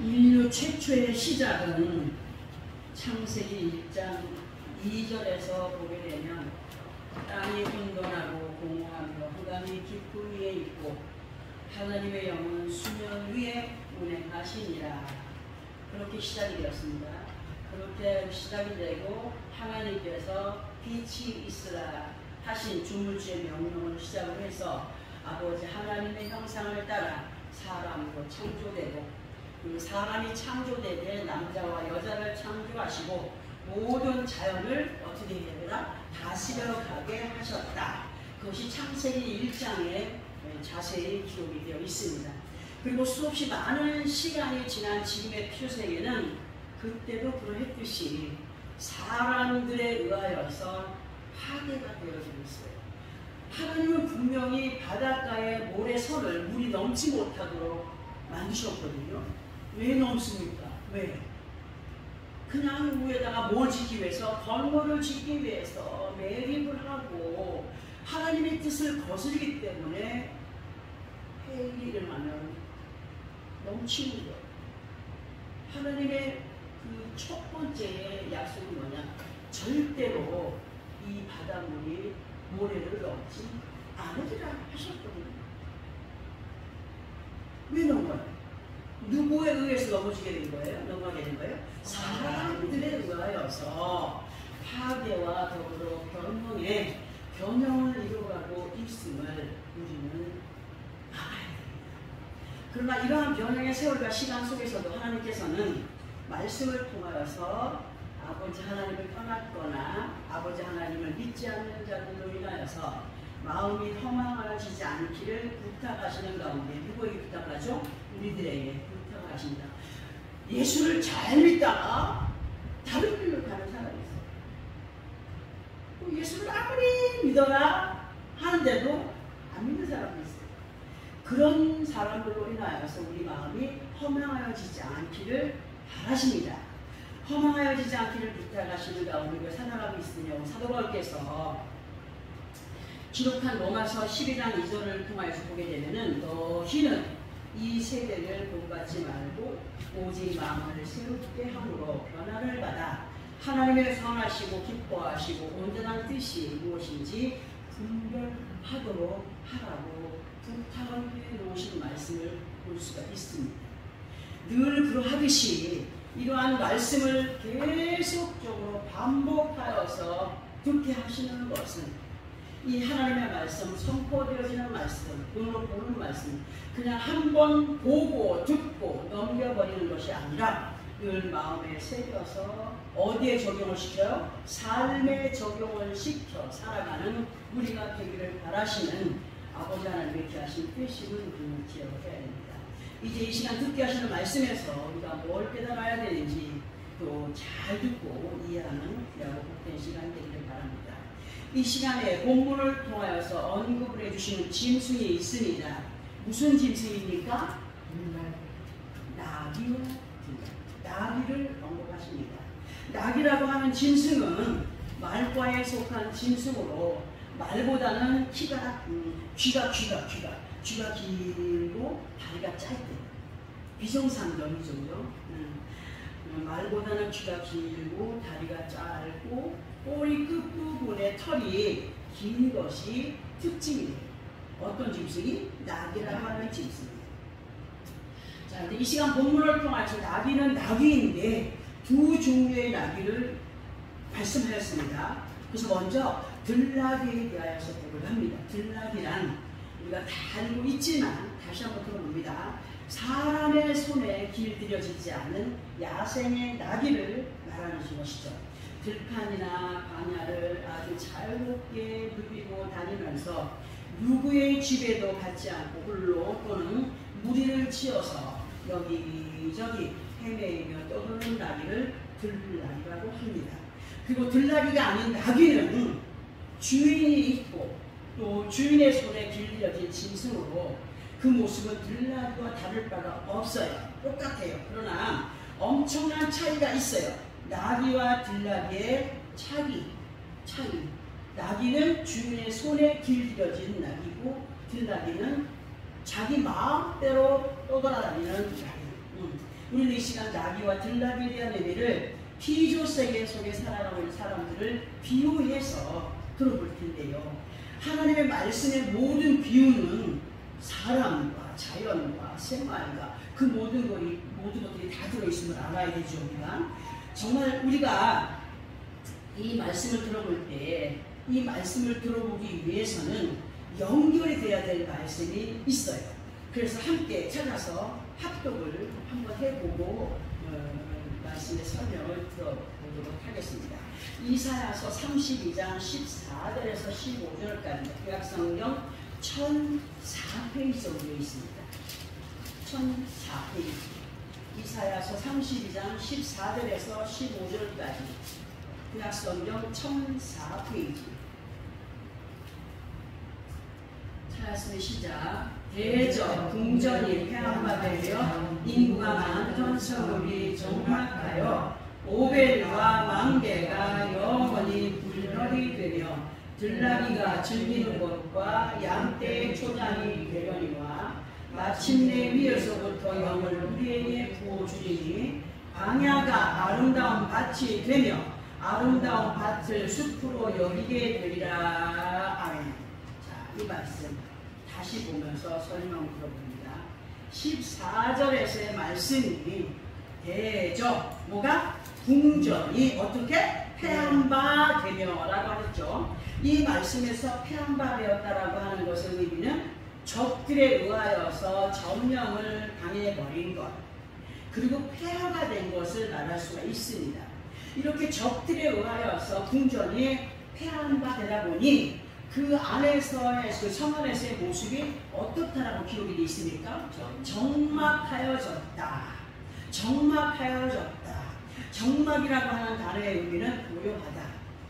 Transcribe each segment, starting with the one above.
인류 최초의 시작은 창세기 1장 2절에서 보게 되면 땅이 혼돈하고 공허하며 흑암이 깊은 위에 있고 하나님의 영은 수면 위에 운행하시니라. 그렇게 시작이 되었습니다. 그렇게 시작이 되고 하나님께서 빛이 있으라 하신 주물주의 명령을 시작을 해서 아버지 하나님의 형상을 따라 사람으로 창조되고 그 사람이 창조되게 남자와 여자를 창조하시고 모든 자연을 어떻게 해야 되나? 다스려 가게 하셨다. 그것이 창세기 1장에 자세히 기록이 되어 있습니다. 그리고 수없이 많은 시간이 지난 지금의 표세계는 그때도 그러했듯이 사람들에 의하여서 파괴가 되어지고 있어요. 하나님은 분명히 바닷가에 모래선을 물이 넘지 못하도록 만드셨거든요. 왜 넘습니까? 왜? 그냥 위에다가 뭘 짓기 위해서, 건물을 짓기 위해서 매립을 하고 하나님의 뜻을 거스르기 때문에 해일이 일어나면 넘치는 거예요. 하나님의 그 첫 번째 약속은 뭐냐? 절대로 이 바닷물이 모래를 넘지 않으리라 하셨거든요. 왜 넘어요? 누구에 의해서 넘어지게 된 거예요? 넘어가게 된 거예요? 사람들에 의하여서 파괴와 더불어 변형에 변형을 이루어가고 있음을 우리는 알아야 됩니다. 그러나 이러한 변형의 세월과 시간 속에서도 하나님께서는 말씀을 통하여서 아버지 하나님을 떠났거나 아버지 하나님을 믿지 않는 자들로 인하여서 마음이 허망해지지 않기를 부탁하시는 가운데 누구에게 부탁하죠? 우리들에게 부탁하십니다. 예수를 잘 믿다가 다른 길로 가는 사람이 있어요. 예수를 아무리 믿어라 하는데도 안 믿는 사람이 있어요. 그런 사람들로 인하여서 우리 마음이 허망하여지지 않기를 바라십니다. 허망하여지지 않기를 부탁하시는 가운데 살아가고 있으며 사도 바울께서 기록한 로마서 12장 2절을 통하여서 보게 되면은 너희는 이 세대를 본받지 말고 오직 마음을 새롭게 함으로 변화를 받아 하나님의 선하시고 기뻐하시고 온전한 뜻이 무엇인지 분별하도록 하라고 부탁을 해놓으신 말씀을 볼 수가 있습니다. 늘 그러하듯이 이러한 말씀을 계속적으로 반복하여서 듣게 하시는 것은 이 하나님의 말씀, 선포되어지는 말씀, 눈으로 보는 말씀, 그냥 한 번 보고 듣고 넘겨버리는 것이 아니라 늘 마음에 새겨서 어디에 적용을 시켜요? 삶에 적용을 시켜 살아가는 우리가 되기를 바라시는 아버지 하나님의 귀하신 뜻임을 우리는 기억해야 됩니다. 이제 이 시간 듣게 하시는 말씀에서 우리가 뭘 깨달아야 되는지 또 잘 듣고 이해하는 귀하고 복된 시간 되기를 바랍니다. 이 시간에 본문을 통하여서 언급을 해주시는 짐승이 있습니다. 무슨 짐승입니까? 나귀와 나귀를 언급하십니다. 나귀라고 하는 짐승은 말과에 속한 짐승으로 말보다는 귀가 길고 다리가 짧대요. 비정상적이죠. 말보다는 귀가 길고 다리가 짧고 꼬리 끝부분에 털이 긴 것이 특징이에요. 어떤 짐승이? 나귀라고 하는 짐승이에요. 자, 근데 이 시간 본문을 통해서 나귀는 나귀인데 두 종류의 나귀를 말씀하였습니다. 그래서 먼저 들나귀에 대하여서 보고를 합니다. 들나귀란 우리가 다 알고 있지만 다시 한번 들어봅니다. 사람의 손에 길들여지지 않은 야생의 나귀를 말하는 것이죠. 들판이나 광야를 아주 자유롭게 누비고 다니면서 누구의 집에도 가지 않고 홀로 또는 무리를 지어서 여기저기 헤매이며 떠도는 나귀를 들나귀라고 합니다. 그리고 들나귀가 아닌 나귀는 주인이 있고 또 주인의 손에 길들여진 짐승으로 그 모습은 들나귀와 다를 바가 없어요. 똑같아요. 그러나 엄청난 차이가 있어요. 나귀와 들나귀의 차이. 나귀는 주인의 손에 길들여진 나귀고 들나귀는 자기 마음대로 떠돌아다니는 나귀. 우리는 이 시간 나귀와 들나귀에 대한 의미를 피조 세계 속에 살아가고 있는 사람들을 비유해서 들어볼 텐데요. 하나님의 말씀의 모든 비유는 사람과 자연과 생활과 그 모든 것들이 다 들어있음을 알아야 되죠. 우리가 정말 우리가 이 말씀을 들어볼 때 이 말씀을 들어보기 위해서는 연결이 돼야 될 말씀이 있어요. 그래서 함께 찾아서 합독을 한번 해보고 말씀의 설명을 들어보도록 하겠습니다. 이사야서 32장 14절에서 15절까지 구약성경 1004페이지 정도 있습니다. 1004페이지. 이사야서 32장 14절에서 15절까지 구약성경 1004페이지. 찾았으면 시작. 대저 궁전이 폐허가 인구가 많던 성읍이 정락하여 오벨과 망대가 영원히 불멸이 되며 들나귀가 즐기는 것과 양떼의 초장이 되려니와 마침내 위에서부터 영을 우리에게 부어주리니 광야가 아름다운 밭이 되며 아름다운 밭을 숲으로 여기게 되리라. 아멘. 자, 이 말씀 다시 보면서 설명 들어봅니다. 14절에서의 말씀이 대저 뭐가? 궁전이 어떻게? 폐한바 되며 라고 했죠. 이 말씀에서 폐한바 되었다라고 하는 것의 의미는 적들에 의하여서 점령을 당해버린 것 그리고 폐허가 된 것을 말할 수가 있습니다. 이렇게 적들에 의하여서 궁전이 폐한바 되다 보니 그 안에서의 그 성 안에서의 모습이 어떻다라고 기록이 되어 있습니까? 적막하여졌다. 적막하여졌다. 적막이라고 하는 단어의 의미는 고요하다,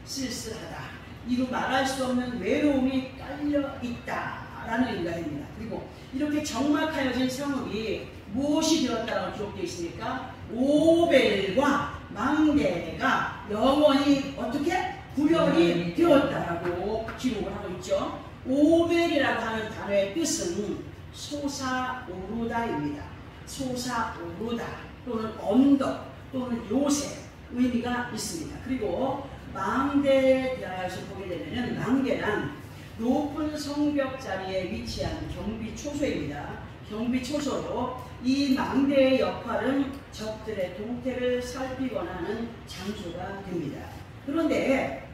쓸쓸하다. 이루 말할 수 없는 외로움이 깔려 있다라는 의미가 됩니다. 그리고 이렇게 적막하여진 성읍이 무엇이 되었다라고 기록되어 있습니까? 오벨과 망대가 영원히 어떻게? 구별이 되었다라고 기록을 하고 있죠. 오벨이라고 하는 단어의 뜻은 솟아오르다입니다. 솟아오르다 또는 언덕 또는 요새 의미가 있습니다. 그리고 망대에 대하여서 보게 되면 망대란 높은 성벽 자리에 위치한 경비초소입니다. 경비초소로 이 망대의 역할은 적들의 동태를 살피거나 하는 장소가 됩니다. 그런데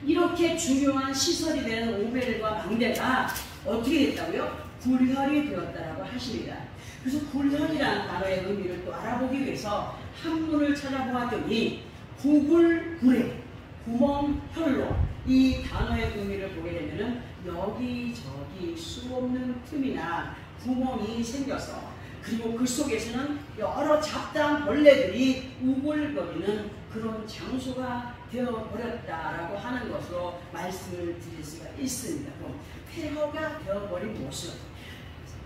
이렇게 중요한 시설이 되는 오벨과 망대가 어떻게 됐다고요? 굴혈이 되었다라고 하십니다. 그래서 굴혈이라는 단어의 의미를 또 알아보기 위해서 한문을 찾아보았더니 구굴구레, 구멍혈로 이 단어의 의미를 보게 되면은 여기저기 수없는 틈이나 구멍이 생겨서 그리고 그 속에서는 여러 잡다한 벌레들이 우글거리는 그런 장소가 되어버렸다라고 하는 것으로 말씀을 드릴 수가 있습니다. 그럼 폐허가 되어버린 모습.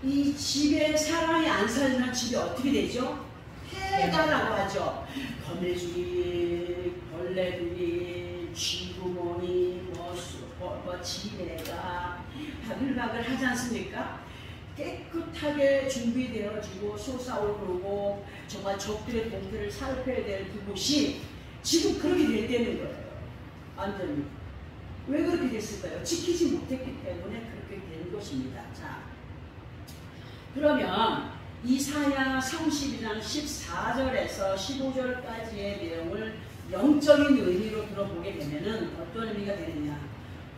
이 집에 사람이 안 살면 집이 어떻게 되죠? 폐가라고 하죠. 거미줄이, 벌레들이, 쥐구멍이, 지네가 바글바글 하지 않습니까? 깨끗하게 준비되어지고 솟아오르고 정말 적들의 동태를 살펴야 될 그곳이 지금 그렇게 됐다는 거예요. 완전히. 왜 그렇게 됐을까요? 지키지 못했기 때문에 그렇게 된 것입니다. 자, 그러면 이사야 32장 14절에서 15절까지의 내용을 영적인 의미로 들어보게 되면은 어떤 의미가 되느냐?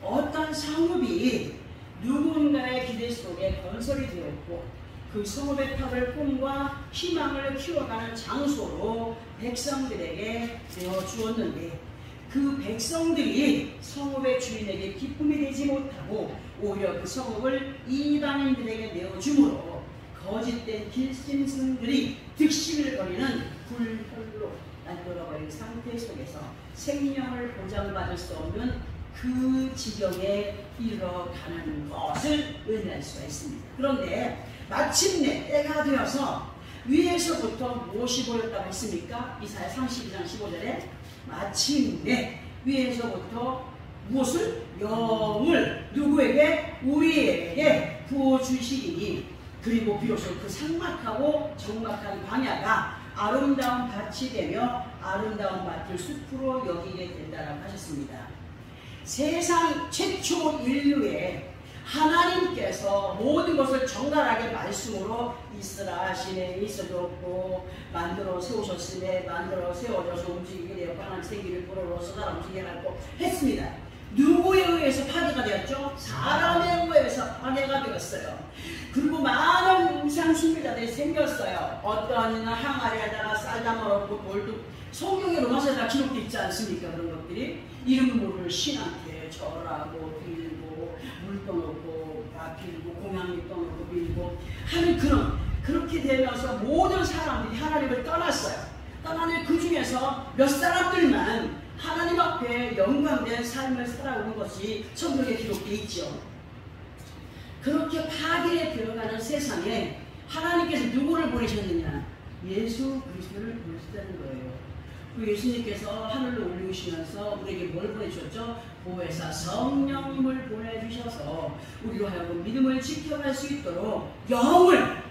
어떤 성읍이 누군가의 기대 속에 건설이 되었고 그 성읍의 탑을 꿈과 희망을 키워가는 장소로 백성들에게 내어주었는데 그 백성들이 성읍의 주인에게 기쁨이 되지 못하고 오히려 그 성읍을 이방인들에게 내어주므로 거짓된 길짐승들이 득실을 거리는 불혈로 날돌아버린 상태 속에서 생명을 보장받을 수 없는 그 지경에 이르러가는 것을 의미할 수가 있습니다. 그런데 마침내 때가 되어서 위에서부터 무엇이 보였다고 했습니까? 이사야 32장 15절에 마침내 위에서부터 무엇을? 영을 누구에게? 우리에게 부어주시리니 그리고 비로소 그 삭막하고 적막한 광야가 아름다운 밭이 되며 아름다운 밭을 숲으로 여기게 된다라고 하셨습니다. 세상 최초 인류에 하나님께서 모든 것을 정갈하게 말씀으로 있으라 하시네 있어졌고 만들어 세우셨으며 만들어 세워져서 움직이게 되었고 하나님 생기를 불어넣어서 사람 움직이게 하고 했습니다. 누구에 의해서 파괴가 되었죠? 사람에 의해서 파괴가 되었어요. 그리고 많은 우상 숭배자들이 생겼어요. 어떤 항아리에다가 쌀 담아놓고 돌도 성경에 로마서에다 기록되어 있지 않습니까? 그런 것들이 이름 모를 신한테 절하고 빌고 물 떠놓고 빌고 공양미 떠놓고 빌고 하는 그렇게 되면서 모든 사람들이 하나님을 떠났어요. 떠나는 그 중에서 몇 사람들만 하나님 앞에 영광된 삶을 살아오는 것이 성경에 기록되어 있죠. 그렇게 파괴에 들어가는 세상에 하나님께서 누구를 보내셨느냐? 예수 그리스도를 보내셨다는 거예요. 그 예수님께서 하늘로 올리시면서 우리에게 뭘 보내주셨죠? 보혜사 성령님을 보내주셔서 우리로 하여금 믿음을 지켜갈 수 있도록 영을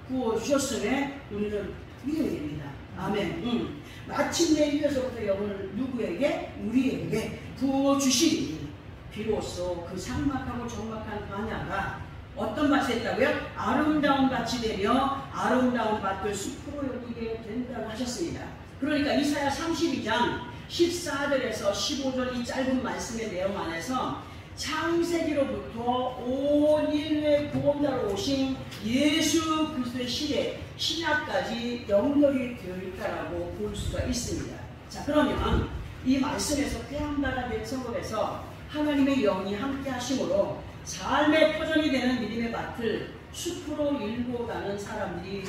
부어주셨음에 우리는 믿어야 됩니다. 아멘. 마침내 이에서부터 영을 누구에게? 우리에게 부어주시니 비로소 그 삭막하고 적막한 광야가 어떤 밭이 됐다고요? 아름다운 밭이 되며 아름다운 밭을 숲으로 여기게 된다고 하셨습니다. 그러니까 이사야 32장 14절에서 15절 이 짧은 말씀의 내용 안에서 창세기로부터 온 인류의 구원자로 오신 예수 그리스도의 시대 신약까지 연결이 되어 있다라고 볼 수가 있습니다. 자, 그러면 이 말씀에서 태양나라 된 성경에서 하나님의 영이 함께 하심으로 삶의 터전이 되는 믿음의 밭을 숲으로 일고 가는 사람들이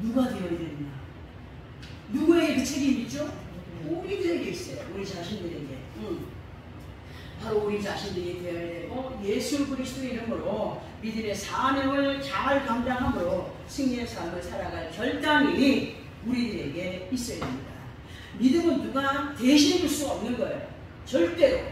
누가 되어야 되느냐? 누구에게 그 책임이 있죠? 우리들에게 있어요. 우리 자신들에게. 바로 우리 자신들이 되어야 되고 예수 그리스도의 이름으로 믿음의 사명을 잘 감당함으로 승리의 삶을 살아갈 결단이 우리들에게 있어야 됩니다. 믿음은 누가 대신해 줄 수 없는 거예요. 절대로.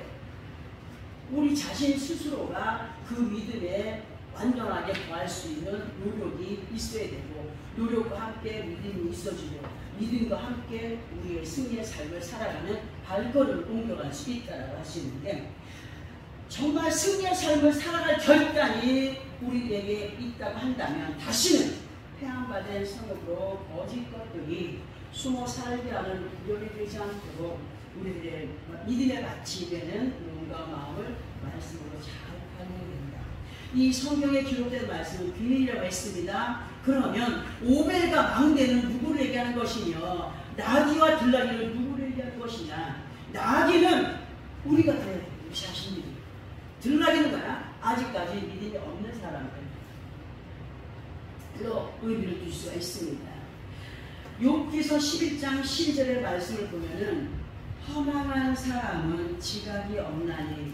우리 자신 스스로가 그 믿음에 완전하게 더할 수 있는 노력이 있어야 되고 노력과 함께 믿음이 있어지고 믿음과 함께 우리의 승리의 삶을 살아가는 발걸음을 옮겨갈 수 있다고 하시는데 정말 승리의 삶을 살아갈 결단이 우리에게 있다고 한다면 다시는 폐암받은 성읍으로 거짓 것들이 숨어 살게 하는 구별이 되지 않도록 우리들의 믿음의 밭이 되는 몸과 마음을 말씀으로 잘 활용해야 됩니다. 이 성경에 기록된 말씀은 비밀이라고 했습니다. 그러면 오벨과 망대는 누구를 얘기하는 것이며 나귀와 들나귀는 누구를 얘기하는 것이냐? 나귀는 우리가 돼야 돼요. 우리 자신들이. 들나귀는 뭐야? 아직까지 믿음이 없는 사람들로 의미를 둘 수가 있습니다. 욥기서 11장 12절의 말씀을 보면은 허망한 사람은 지각이 없나니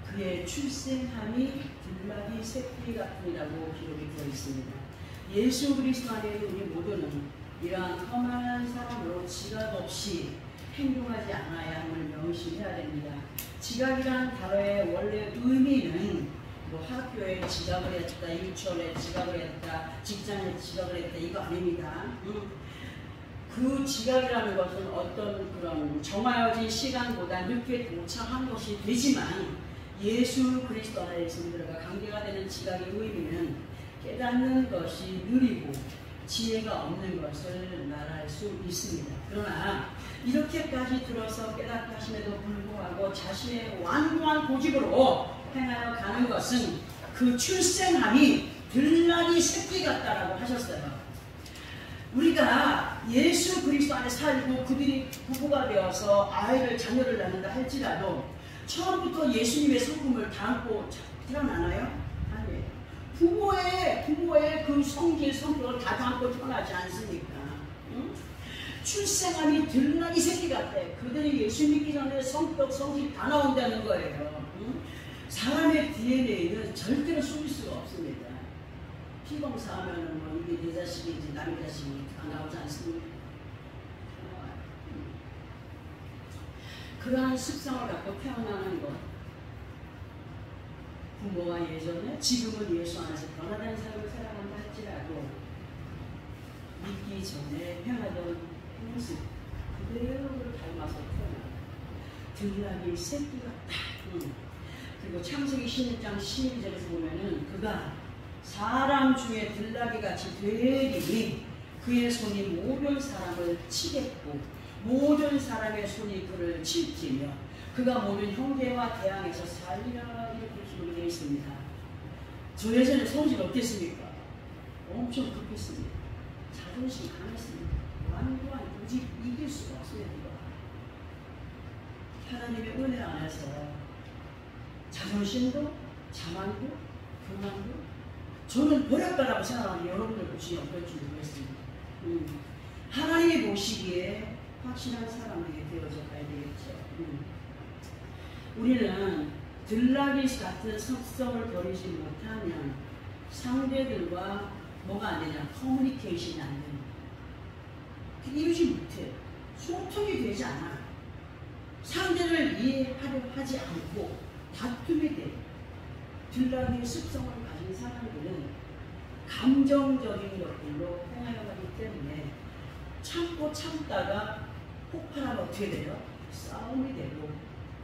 그의 출생함이 들나귀 새끼 같으니라고 기록이 되어 있습니다. 예수 그리스도 안에 있는 우리 모두는 이러한 험한 사람으로 지각 없이 행동하지 않아야 함을 명심해야 됩니다. 지각이라는 단어의 원래 의미는 뭐 학교에 지각을 했다, 유치원에 지각을 했다, 직장에 지각을 했다 이거 아닙니다. 그 지각이라는 것은 어떤 그런 정하여진 시간보다 늦게 도착한 것이 되지만 예수 그리스도 안에 있음들과 관계가 되는 지각의 의미는 깨닫는 것이 느리고 지혜가 없는 것을 말할 수 있습니다. 그러나 이렇게까지 들어서 깨닫게 하심에도 불구하고 자신의 완고한 고집으로 행하여 가는 것은 그 출생함이 들나귀 새끼 같다라고 하셨어요. 우리가 예수 그리스도 안에 살고 그들이 부부가 되어서 아이를 자녀를 낳는다 할지라도 처음부터 예수님의 성품을 담고 태어나나요? 아니에요. 부모의 그 성질 성격을 다 담고 태어나지 않습니까? 응? 출생함이 들나귀 새끼 같아. 그들이 예수 믿기 전에 성격 성질 다 나온다는 거예요. 응? 사람의 DNA는 절대로 숨길 수가 없습니다. 피검사하면 뭐 이게 내 자식인지 남의 자식인지 다 나오지 않습니까? 그러한 습성을 갖고 태어나는 것 부모가 예전에 지금은 예수 안에서 변화된 삶을 살아간다 할지라도 믿기 전에 행하던 모습 그대로를 닮아서 태어나 들나귀 새끼 같다. 그리고 창세기 16장 12절에서 보면은 그가 사람 중에 들나귀같이 되리니 그의 손이 모든 사람을 치겠고 모든 사람의 손이 그를 칠지며 그가 모든 형제와 대항에서 살리라. 이렇게 기록이 되어 있습니다. 저 예전에 성질 어땠습니까? 엄청 급했습니다. 자존심 강했습니다. 완전 오직 이길 수가 없습니다. 하나님의 은혜 안에서 자존심도 자만도 교만도 저는 버렸다라고 생각하는 여러분들 혹시 어떨지 모르겠습니다. 하나님이 보시기에 확실한 사람에게 되어져 가야 되겠죠. 우리는 들나귀 같은 습성을 버리지 못하면 상대들과 뭐가 안 되냐, 커뮤니케이션이 안 됩니다. 이루지 못해요. 소통이 되지 않아. 상대를 이해하려 하지 않고 다툼이 돼요. 들나귀의 습성을 가진 사람들은 감정적인 것들로 행하기 때문에 참고 참다가 폭발하면 어떻게 돼요? 싸움이 되고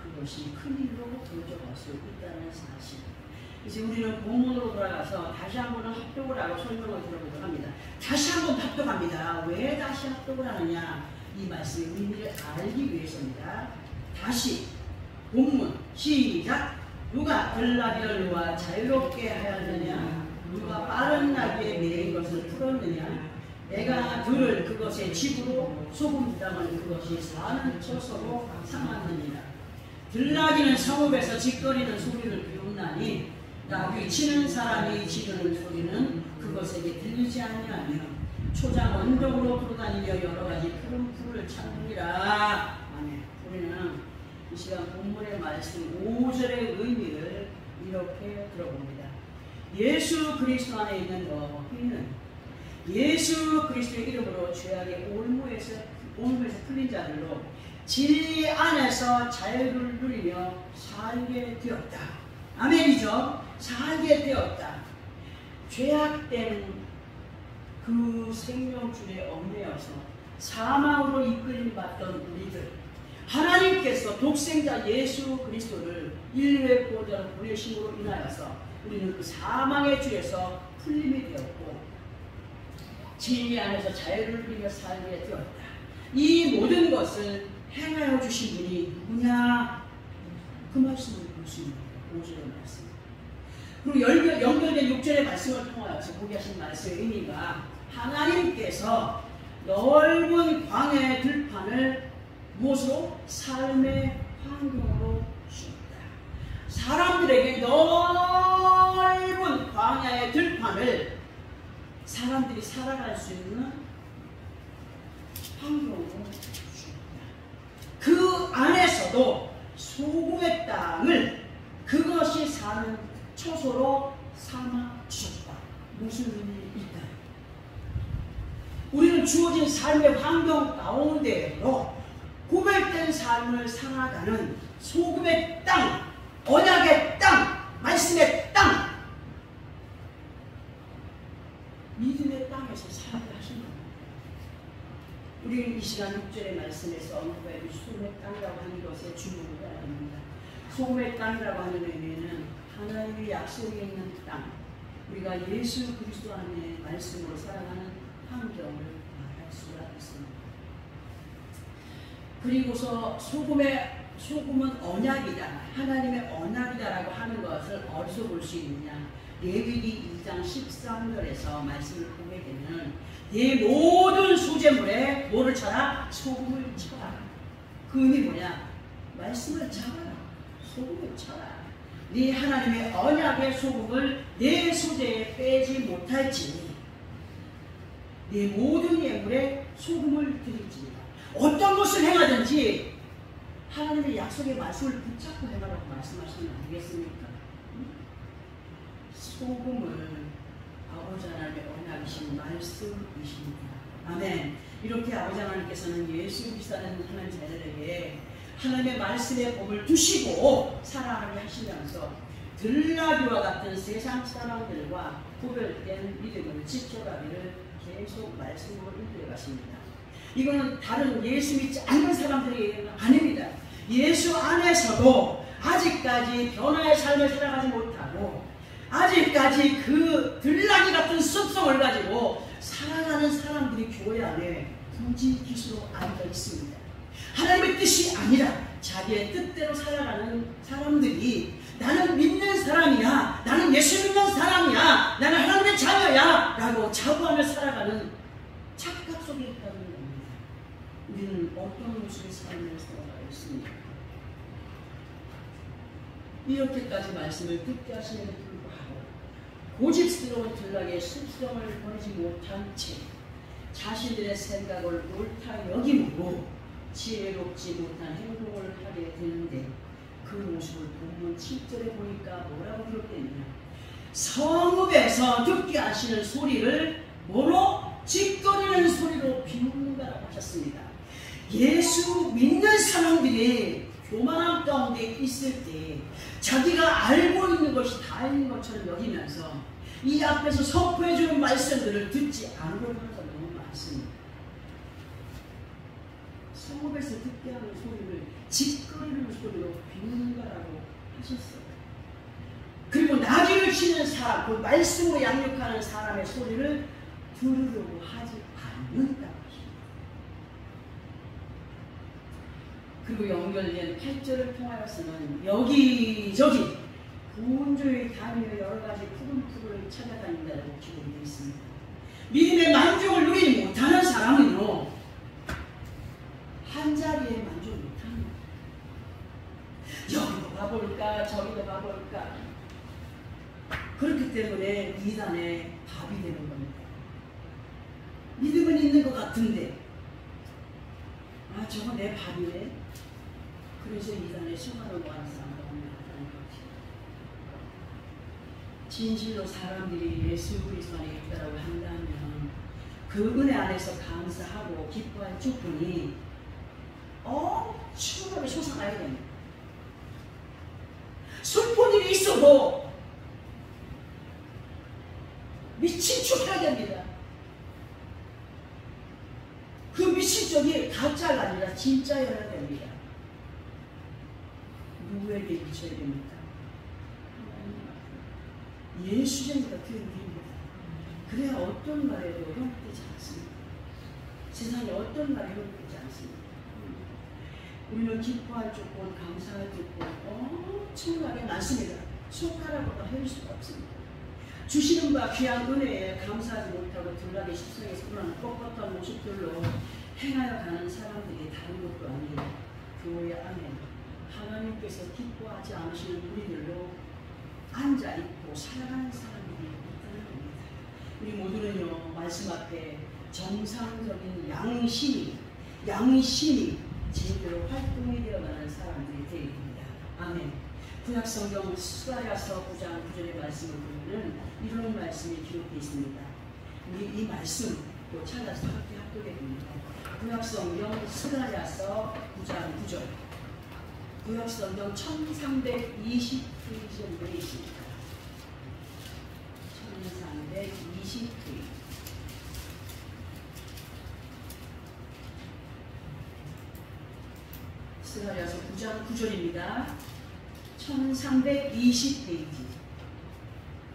그것이 큰일로 번져갈 수 있다는 사실. 이제 우리는 본문으로 돌아가서 다시 한번 합독을 하고 설명을 들어보도록 합니다. 다시 한번 합독합니다. 왜 다시 합독을 하느냐? 이 말씀의 의미를 알기 위해서입니다. 다시 본문 시작. 누가 들나귀를 놓아 자유롭게 하였느냐? 누가 빠른 나귀에 매인 것을 풀었느냐? 내가 들을 그것의 집으로 소금 땅을 그것이 사는 처소로 삼았느니라. 들나귀는 성읍에서 짓거리는 소리를 비웃나니 나귀 치는 사람이 지르는 소리는 그것에게 들리지 아니하며 초장 언덕으로 돌아다니며 여러 가지 푸른 풀을 찾느니라. 아멘. 우리는 이 시간 본문의 말씀 5절의 의미를 이렇게 들어봅니다. 예수 그리스도 안에 있는 너희는 예수 그리스도의 이름으로 죄악의 올무에서 풀린 자들로 진리 안에서 자유를 누리며 살게 되었다. 아멘이죠. 살게 되었다. 죄악된 그 생명줄에 얽매여서 사망으로 이끌림 받던 우리들, 하나님께서 독생자 예수 그리스도를 인류의 보호자로 보내심으로 인하여서 우리는 그 사망의 줄에서 풀림이 되었고 진리 안에서 자유를 누리며 살게 되었다. 이 모든 것을 행하여 주신 분이 누구냐? 그 말씀을 볼 수 있는 5절의 말씀. 그리고 연결된 6절의 말씀을 통하여서 보게 하신 말씀의 의미가 하나님께서 넓은 광야의 들판을 무엇으로? 삶의 환경으로 주셨다. 사람들에게 넓은 광야의 들판을 사람들이 살아갈 수 있는 환경으로 주셨다. 그 안에서도 소금의 땅을 그것이 사는 처소로 삼아 주셨다. 무슨 의미일까요? 우리는 주어진 삶의 환경 가운데로 고백된 삶을 살아가는 소금의 땅, 언약의 땅, 말씀의 땅, 믿음의 땅에서 살게 하신 겁니다. 우리는 이 시간 6절의 말씀에서 언급해 주신 소금의 땅이라고 하는 것에 주목을 해야 합니다. 소금의 땅이라고 하는 의미는 하나님의 약속이 있는 땅, 우리가 예수 그리스도 안에 말씀으로 살아가는 환경을 말할 수가 있습니다. 그리고서 소금은 언약이다, 하나님의 언약이다라고 하는 것을 어디서 볼 수 있느냐? 레위기 2장 13절에서 말씀을 보게 되면 네 모든 수제물에 뭐를 쳐라? 소금을 쳐라. 그 의미 뭐냐? 말씀을 쳐라. 소금을 쳐라. 네 하나님의 언약의 소금을 내 수제에 빼지 못할지니 네 모든 예물에 소금을 드릴지니라. 어떤 것을 행하든지 하나님의 약속의 말씀을 붙잡고 행하라고 말씀하시면 안 되겠습니까? 소금을 아버지 하나님의 언약이신 말씀이십니다. 아멘. 이렇게 아버지 하나님께서는 예수 그리스도라는 하나님 자녀들에게 하나님의 말씀의 법을 두시고 살아가게 하시면서 들나귀와 같은 세상 사람들과 구별된 믿음을 지켜가기를 계속 말씀으로 인도해 가십니다. 이거는 다른 예수 믿지 않는 사람들에게는 아닙니다. 예수 안에서도 아직까지 변화의 삶을 살아가지 못하고 아직까지 그 들나귀 같은 습성을 가지고 살아가는 사람들이 교회 안에 금지 기수로 앉아 있습니다. 하나님의 뜻이 아니라 자기의 뜻대로 살아가는 사람들이 나는 믿는 사람이야, 나는 예수 믿는 사람이야, 나는 하나님의 자녀야 라고 자부하며 살아가는 착각 속에 있다는 겁니다. 우리는 어떤 모습의 삶을 살아가고 있습니까? 이렇게까지 말씀을 듣게 하시는데도 불구하고 고집스러운 들락의 습성을 버리지 못한 채 자신들의 생각을 옳다 여김으로 지혜롭지 못한 행동을 하게 되는데 그 모습을 본문 7절에 보니까 뭐라고 기록되느냐, 성읍에서 듣게 하시는 소리를 뭐로? 짓거리는 소리로 비웃는다라고 하셨습니다. 예수 믿는 사람들이 교만함 가운데 있을 때 자기가 알고 있는 것이 다인 것처럼 여기면서 이 앞에서 선포해 주는 말씀들을 듣지 않으려고 하는 사람이 너무 많습니다. 성읍에서 듣게 하는 소리를 짓거리는 소리로 비웃는다라고 하셨어요. 그리고 나귀를 치는 사람, 그 말씀으로 양육하는 사람의 소리를 들으려고 하지 않는다고 하십니다. 그리고 연결된 8절을 통하여서는 여기저기 분주히 다니며 여러 가지 푸른 풀을 찾아다닌다고 기록이 되어 있습니다. 믿음의 만족을 누리지 못하는 사람은요, 한 자리에 만족 못합니다. 여기도 가볼까 저기도 가볼까. 그렇기 때문에 이단의 밥이 되는 겁니다. 믿음은 있는 것 같은데 아 저거 내 밥이네. 그래서 이단의 수많은 완상을 만나는 거죠. 진실로 사람들이 예수 그리스도 안에 있다라고 한다면 그 은혜 안에서 감사하고 기뻐할 축복이 엄청나게 솟아나야 됩니다. 슬픈 일이 있어도 미친 척 해야 됩니다. 그 미친 척이 가짜가 아니라 진짜여야 됩니다. 누구에게 미쳐야 됩니까? 예수님과 교육입니다. 그래야 어떤 말에도 형되지 않습니다. 세상에 어떤 말에 형되지 않습니다. 우리는 기뻐할 조건, 감사할 조건 엄청나게 많습니다. 손가락으로 해줄 수가 없습니다. 주시는 바 귀한 은혜에 감사하지 못하고 들락의 십성에서 그러는 뻣뻣한 모습들로 행하여 가는 사람들이 다른 것도 아닌 교회 안에 하나님께서 기뻐하지 않으시는 우리들로 앉아있고 살아가는 사람들이 있다는 겁니다. 우리 모두는요, 말씀 앞에 정상적인 양심이 제대로 활동이 되어가는 사람들이 되어야 됩니다. 아멘. 구약성경 스가랴서 9장 9절의 말씀을 보면 이런 말씀이 기록되어 있습니다. 우리 이 말씀 또 찾아서 함께 합독해 봅니다. 구약성경 스가랴서 9장 9절. 구약성경 1320페이지에 있습니다. 1320페이지. 스가랴서 9장 9절입니다. 1320페이지.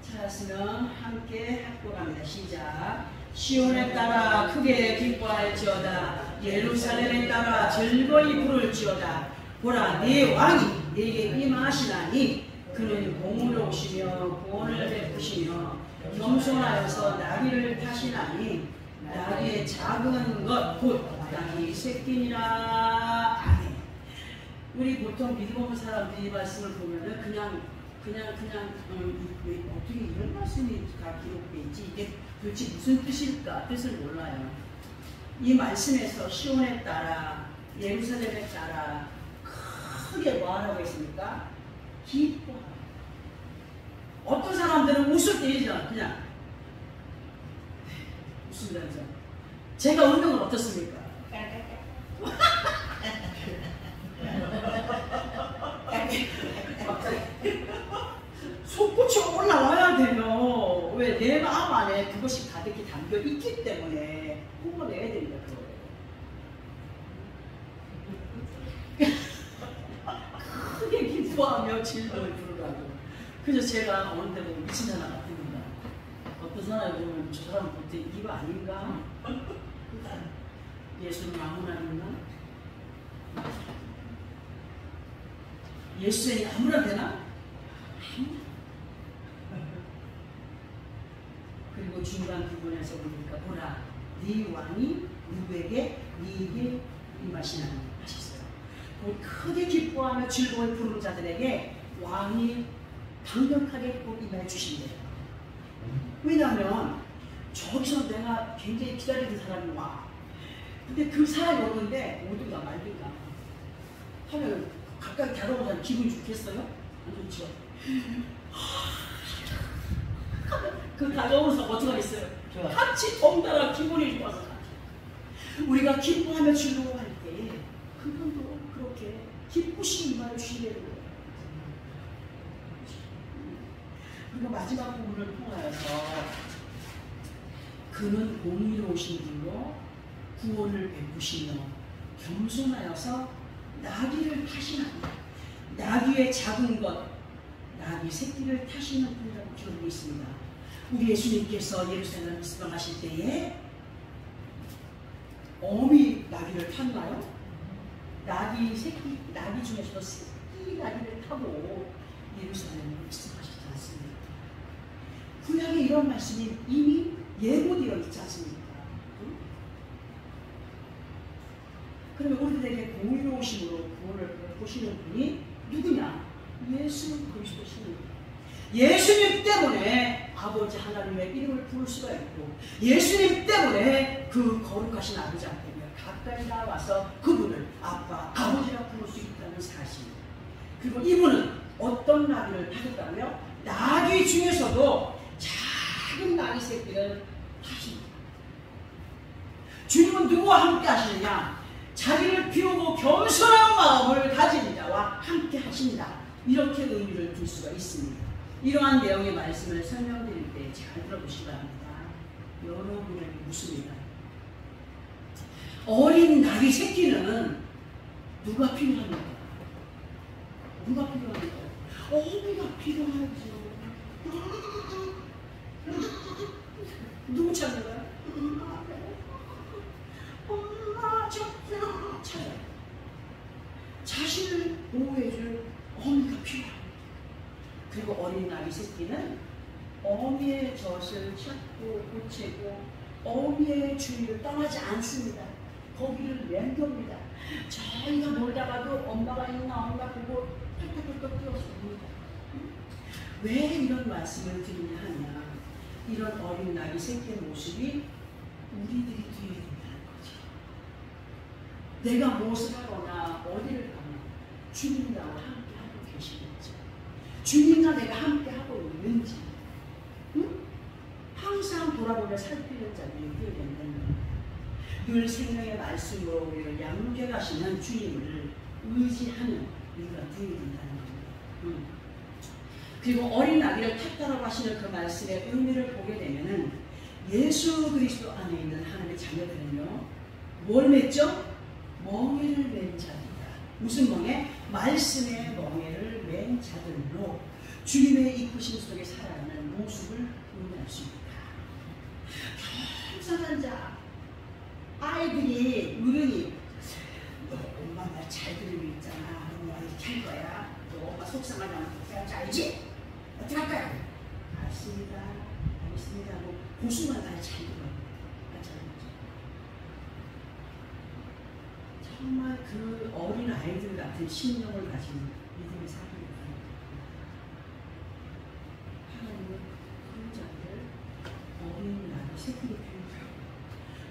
찾았으면 함께 합독합니다. 시작. 시온에 따라 크게 기뻐할지어다. 예루살렘에 따라 즐거이 부를지어다. 보라, 네 왕이 네게 임하시나니 그는 공의로우시며 구원을 베푸시며 겸손하여서 나귀를 타시나니 나귀의 작은 것 곧 나귀 새끼니라. 아멘. 우리 보통 믿음 없는 사람들이 이 말씀을 보면은 그냥 어떻게 이런 말씀이 다 기록되어 있지? 이게 도대체 무슨 뜻일까? 뜻을 몰라요. 이 말씀에서 시온에 따라 예루살렘에 따라 크게 뭐 하라고 했습니까? 기뻐하라. 어떤 사람들은 웃을 때이죠. 그냥 웃으면서 제가 웃는 건 어떻습니까? 마음 안에 그것이 가득히 담겨 있기 때문에 뿜어내야 됩니다. 크게 기뻐하며 즐거움을 부르라고. 그래서 제가 어느 때 보면 미친 사람 같습니다. 어떤 사람이 보면 저 사람 볼 때 이거 아닌가? 예수는 아무나 아닌가? 예수님이 아무나 되나? 그리고 중간 부분에서 보니까 보라, 네 왕이 누구에게 네게 임하시나니 하셨어요. 크게 기뻐하며 즐거움을 부르는 자들에게 왕이 강력하게 꼭 임해 주신대요. 왜냐하면 저기서 내가 굉장히 기다리는 사람이 와. 근데 그 사람이 오는데 오든가 말든가 하면 가까이 다가오는 사람 기분이 좋겠어요? 안 좋죠. 그 다가오는 사람 어떻게 하겠어요? 같이 덩달아 기분이 좋아서 같이. 우리가 기뻐하며 즐거워할 때 그분도 그렇게 기쁘신 임하여 주시는 거예요. 그리고 마지막 부분을 통하여서 그는 공의로우신 분으로 구원을 베푸시며 겸손하여서 나귀를 타시나니 나귀의 작은 것 나귀 새끼를 타시는 분이라고 기록되어 있습니다. 우리 예수님께서 예루살렘을 입성하실 때에 어미 나귀를 탔나요? 나귀 중에서도 새끼 나귀를 타고 예루살렘을 입성하셨지 않습니까? 구약에 이런 말씀이 이미 예고되어 있지 않습니까? 그러면 우리들에게 공의로우심으로 구원을 보시는 분이 누구냐? 예수 그리스도십니다. 예수님 때문에 아버지 하나님의 이름을 부를 수가 있고 예수님 때문에 그 거룩하신 아버지 앞에 가까이 나와서 그분을 아빠, 아버지라 부를 수 있다는 사실. 그리고 이분은 어떤 나귀를 타셨다고요? 나귀 중에서도 작은 나귀 새끼를 타십니다. 주님은 누구와 함께 하시느냐? 자기를 비우고 겸손한 마음을 가진 자와 함께 하신다. 이렇게 의미를 둘 수가 있습니다. 이러한 내용의 말씀을 설명드릴 때 잘 들어보시기 바랍니다. 여러분에게 묻습니다. 어린 나귀 새끼는 누가 필요합니까? 누가 필요합니까? 어미가 필요하죠. 누구 찾는가요? 엄마 찾아요. 자신을 보호해줄 어미가 필요합니다. 그리고 어린 나귀 새끼는 어미의 젖을 찾고 보채고 어미의 주위를 떠나지 않습니다. 거기를 맴돕니다. 저희가 놀다가도 엄마가 있나 없나 보고 펄떡펄떡 뛰어서 옵니다. 왜 이런 말씀을 드리냐 하면 이런 어린 나귀 새끼의 모습이 우리들이 되어야 된다는 거죠. 내가 무엇을 하거나 어디를 가나 주님과 함께 하고 계시는지, 주님과 내가 함께 하고 있는지, 항상 돌아보며 살피는 자들이 되어야 된다는 거예요. 늘 생명의 말씀으로 우리를 양육해 가시는 주님을 의지하는 우리가 되어야 된다는 겁니다. 그리고 어린 아기를 탔다라고 하시는 그 말씀의 의미를 보게 되면은 예수 그리스도 안에 있는 하나님의 자녀들은요, 뭘 맺죠? 멍에를 맨 자들이다. 무슨 멍에? 말씀의 멍에를 맨 자들로 주님의 이끄심 속에 살아가는 모습을 의미할 수 있다. 겸손한 자, 아이들이 어른이 너 엄마 말 잘 들으고 있잖아. 엄마 이렇게 할 거야. 너 엄마 속상하지 않고 알지? 어떻게 할 거야? 알겠습니다. 알겠습니다. 뭐 고수만 잘 들어. 정말 그 어린 아이들 같은 심령을 가진 믿음의 사람입니다. 하나님은 그런 자들을 어린 나귀 새끼를 필요해요.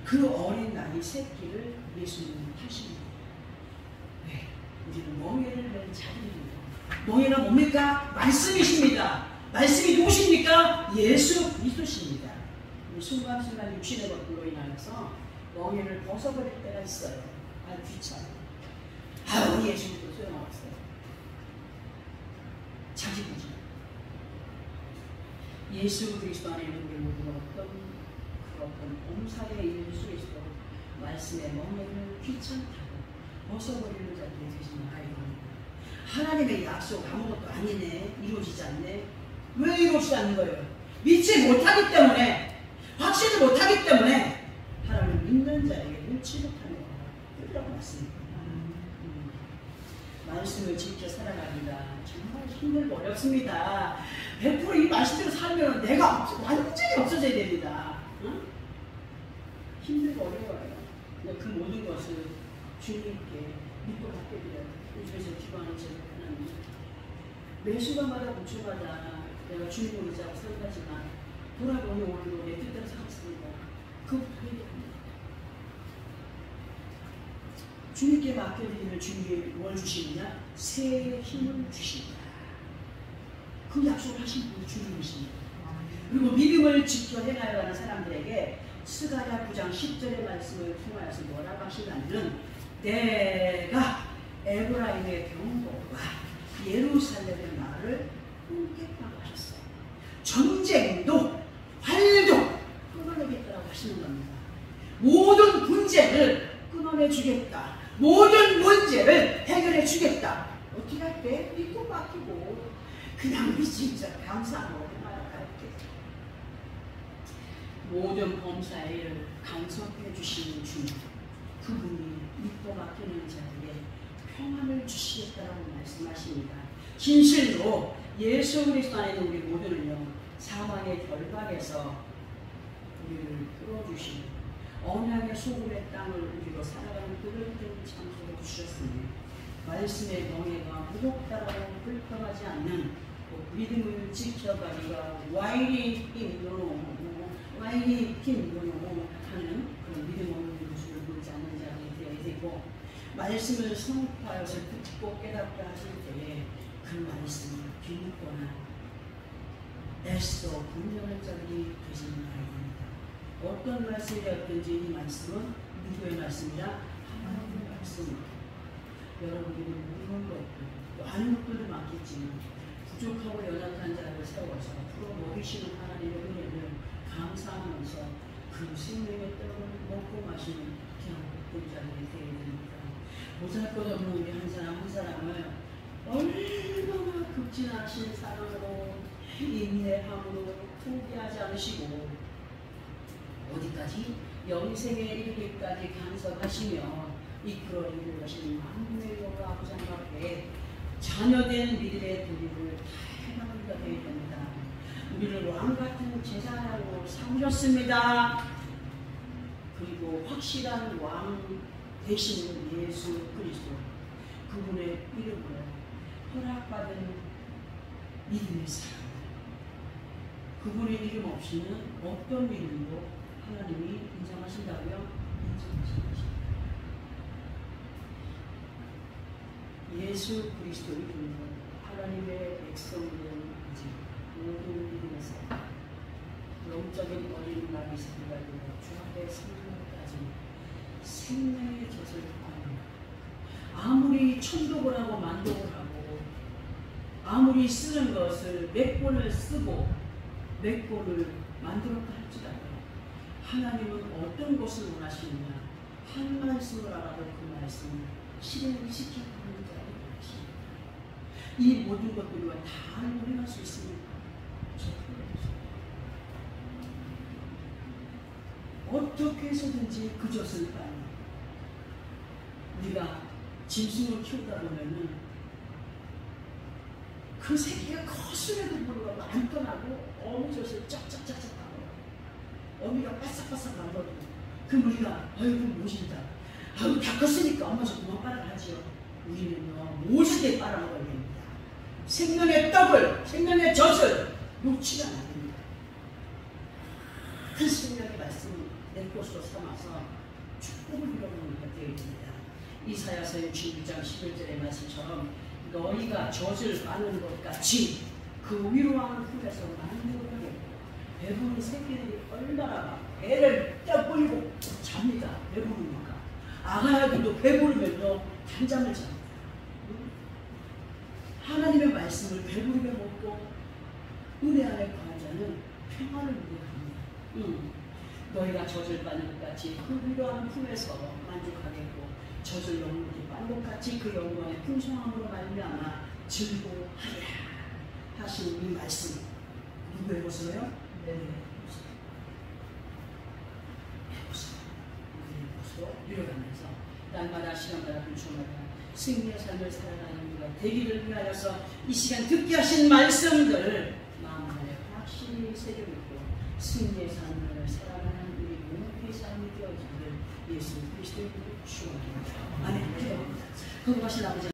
그 어린 나귀 새끼를 예수님은 타십니다. 왜? 우리는 멍에를 맨 자들입니다. 멍에가 뭡니까? 말씀이십니다. 말씀이 누구십니까? 예수 그리스도십니다. 순간순간 육신의 것들로 인하여서 멍에를 벗어버릴 때가 있어요. 아, 귀찮아. 우리 예수님도 소용없어요. 자기부지. 예수 그리스도 안에 있는 우리 모두가 어떤 범사에 있는 수 있도록 말씀의 멍에를 귀찮다고 벗어버리는 자들이 되지 말아요. 하나님의 약속 아무것도 아니네, 이루어지지 않네. 왜 이루어지지 않는 거예요? 믿지 못하기 때문에, 확신을 못하기 때문에 하나님 믿는 자에게 믿지 못하는 거라고 말씀입니다. 말씀을 지켜 살아갑니다. 정말 힘들고 어렵습니다. 100% 이 말씀대로 살면 내가 완전히 없어져야 됩니다. 응? 힘들고 어려워요. 그 모든 것을 주님께 믿고 맡겨드려요. 요즘에서 기도하는 제일 하나님. 매 순간마다 고초마다 내가 주님을 의지하고 살다지만 돌아보니 오늘도 내 뜻대로 살았습니다. 그 부분입니다. 주님께 맡겨드리면 주님이 뭘 주시느냐? 새 힘을 주십니다. 그 약속을 하신 분이 주님이십니다. 그리고 믿음을 지켜 행하여 가는 사람들에게 스가랴 9장 10절의 말씀을 통하여서 뭐라고 하시냐면 내가 에브라임의 병거와 예루살렘의 말을 끊겠다고 하셨어요. 전쟁도 활도 끊어내겠다고 하시는 겁니다. 모든 분쟁을 끊어내 주겠다. 모든 문제를 해결해 주겠다. 어떻게 할 때? 믿고 맡기고 그냥 우리 진짜 감사하고 나아갈게. 모든 범사의 일을 간섭해 주시는 주님, 그분이 믿고 맡기는 자에게 평안을 주시겠다고 말씀하십니다. 진실로 예수 그리스도 안에 있는 우리 모두는요, 사망의 결박에서 우리를 풀어주시고 언약의 소금의 땅을 우리로 살아가는 그릇된 장소로 주셨으니 말씀의 명예가 무겁다고 불평하지 않는 믿음을 지켜가기가 와인이 힘으로 하는 그런 믿음 없는 모습을 보이지 않는 자들이 되어야 되고, 말씀을 성취하여서 듣고 깨닫게 하실 때에 그 말씀을 비웃거나 애써 분명한 자들이 되지 말아야 됩니다. 어떤 말씀이 되었든지 이 말씀은 누구의 말씀이라? 하나님의 말씀입니다. 여러분들은 모르는 것들, 많은 것들도 많겠지만 부족하고 연약한 자를 세워서 풀어먹이시는 하나님의 은혜를 감사하면서 그 생명의 떡을 먹고 마시는 그냥 복된 자들이 되어야 됩니다. 보잘것없는 우리 한 사람 한 사람을 얼마나 극진하신 사랑으로 인내함으로 포기하지 않으시고 어디까지? 영생에 이르기까지 간섭하시며 이끌어 이루시는 만군의 여호와 아버지 앞에 자녀된 믿음의 도리를 다 해나가는 자 되어야 됩니다. 우리를 왕같은 제사장으로 삼으셨습니다. 그리고 확실한 왕 되시는 예수 그리스도, 그분의 이름으로 허락받은 믿음의 사람, 그분의 이름 없이는 어떤 믿음도 하나님이 인정하신다고요? 인정하십니다. 예수 그리스도의 이름으로 하나님의 백성들은 모든 믿음에서 영적인 어린 마귀 세계가 되고 주 앞에 생명까지 생명의 젖을 받는, 아무리 천독을 하고 만독을 하고 아무리 쓰는 것을 몇 번을 쓰고 몇 번을 만들었다 할지라도 하나님은 어떤 것을 원하시느냐, 한 말씀을 알아도 그 말씀을 실행시켜가는 자를 원하십니다. 이 모든 것들과 다 우려할 수 있습니다. 어떻게 해서든지 그 젖을 따는, 우리가 짐승을 키우다 보면은 그 새끼가 거슬려도 불구하고 안 떠나고 어미 젖을 쫙쫙쫙쫙 따고 어미가 바싹바싹 만들어도 그럼 우리가 아이고 모진다, 아이고 다 컸으니까 엄마 좀 그만 빨아가지요. 우리는요 모지게 빨아먹어야 됩니다. 생명의 떡을, 생명의 젖을 놓치면 안 됩니다. 그 생명의 말씀을 내 것으로 삼아서 축복을 빌어보는 것 되어야 됩니다. 이사야서 62장 11절의 말씀처럼 너희가 젖을 빠는 것 같이 그 위로하는 품에서 만들어가겠고, 배부른 새끼들이 얼마나 배를 떼버리고 잡니다. 배부르니까. 아가야들도 배부르면서 잠잠을 잡니다. 하나님의 말씀을 배부르게 먹고 은혜 안에 거하지 자는 평화를 누리게 합니다. 너희가 젖을 빠는 것 같이 그 위로하는 품에서 만족하겠고 젖을 넘는 빨록같이 그 영광의 풍성함으로 말미암아 즐거워하리라 하신 이 말씀 누구의 것으로요? 내 것으로 이뤄가면서 날마다 시간마다 분초마다 승리의 삶을 살아가는 우리가 되기를 위하여서 이 시간 듣게 하신 말씀들 마음 안에 확실히 새겨있고 승리의 삶을 살아가는 우리 모두의 삶이 되어지기를 예수 그리스도의 이름으로 축원합니다. 아멘. 기도합니다. 거룩하신 아버지